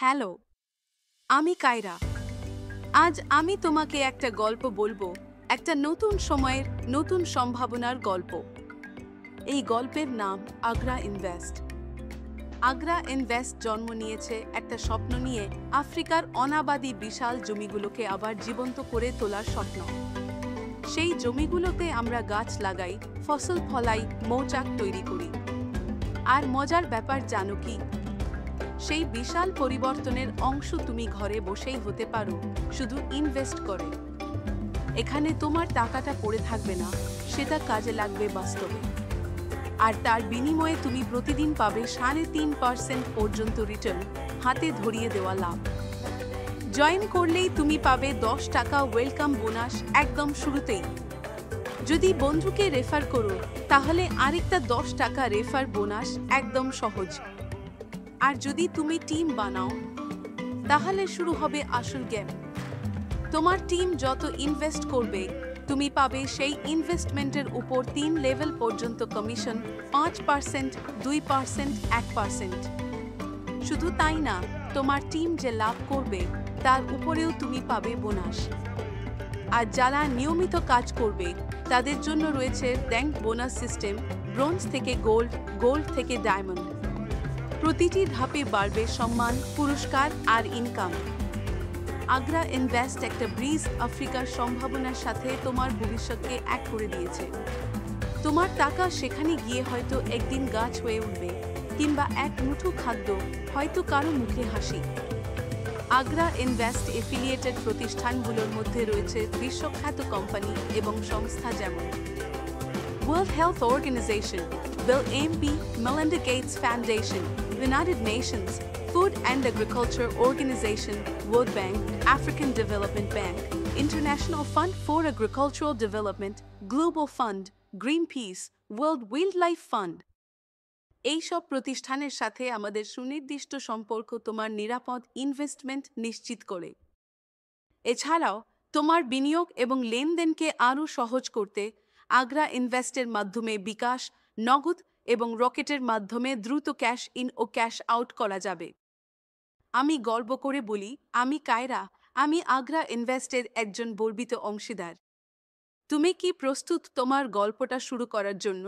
Hello, আমি কায়রা। আজ আমি তোমাকে একটা গল্প বলবো, একটা নতুন সময়ের নতুন সম্ভাবনার গল্প। এই গল্পের নাম আগ্রা ইনভেস্ট। আগ্রা ইনভেস্ট জন্ম নিয়েছে একটা স্বপ্ন নিয়ে, আফ্রিকার অনাবাদী বিশাল জমিগুলোকে আবার জীবন্ত করে তোলার স্বপ্ন। সেই জমিগুলোতে আমরা গাছ লাগাই, ফসল ফলাই, মৌচাক তৈরি করি। আর মজার ব্যাপার জানো কি? সেই বিশাল পরিবর্তনের অংশ তুমি ঘরে বসেই হতে পারো, শুধু ইনভেস্ট করে। এখানে তোমার টাকাটা পড়ে থাকবে না, সেটা কাজে লাগবে বাস্তবে। আর তার বিনিময়ে তুমি প্রতিদিন পাবে 3.5% পর্যন্ত রিটার্ন, হাতে ধরিয়ে দেওয়া লাভ। জয়েন করলেই তুমি পাবে 10 টাকা ওয়েলকাম বোনাস একদম শুরুতেই। যদি বন্ধুকে রেফার করো, তাহলে আরেকটা 10 টাকা রেফার বোনাস একদম সহজ। আর যদি তুমি টিম বানাও, তাহলে শুরু হবে আসল গেম। তোমার টিম যত ইনভেস্ট করবে, তুমি পাবে সেই ইনভেস্টমেন্টের উপর 3 লেভেল পর্যন্ত কমিশন, 5%, 2%, 1%। শুধু তাই না, তোমার টিম যে লাভ করবে তার উপরেও তুমি পাবে বোনাস। আর যারা নিয়মিত কাজ করবে, তাদের জন্য রয়েছে র্যাঙ্ক বোনাস সিস্টেম, ব্রোঞ্জ থেকে গোল্ড, গোল্ড থেকে ডায়মন্ড। প্রতিটি ধাপে বাড়বে সম্মান, পুরস্কার আর ইনকাম। আগ্রা ইনভেস্ট একটা ব্রিজ আফ্রিকার সম্ভাবনার সাথে তোমার ভবিষ্যৎকে এক করে দিয়েছে। তোমার টাকা সেখানে গিয়ে হয়তো একদিন গাছ হয়ে উঠবে, কিংবা এক মুঠো খাদ্য, হয়তো কারো মুখে হাসি। আগ্রা ইনভেস্ট এফিলিয়েটেড প্রতিষ্ঠানগুলোর মধ্যে রয়েছে বিশ্বখ্যাত কোম্পানি এবং সংস্থা যেমন World Health Organization, Bill & Melinda Gates Foundation, United Nations, Food and Agriculture Organization, World Bank, African Development Bank, International Fund for Agricultural Development, Global Fund, Greenpeace, World Wildlife Fund। এই সব প্রতিষ্ঠানের সাথে আমাদের সুনির্দিষ্ট সম্পর্ক তোমার নিরাপদ ইনভেস্টমেন্ট নিশ্চিত করে। এছাড়াও তোমার বিনিয়োগ এবং লেনদেনকে আরও সহজ করতে আগ্রা ইনভেস্টের মাধ্যমে বিকাশ, নগদ এবং রকেটের মাধ্যমে দ্রুত ক্যাশ ইন ও ক্যাশ আউট করা যাবে। আমি গর্ব করে বলি, আমি কায়রা, আমি আগ্রা ইনভেস্টের একজন গর্বিত অংশীদার। তুমি কি প্রস্তুত তোমার গল্পটা শুরু করার জন্য?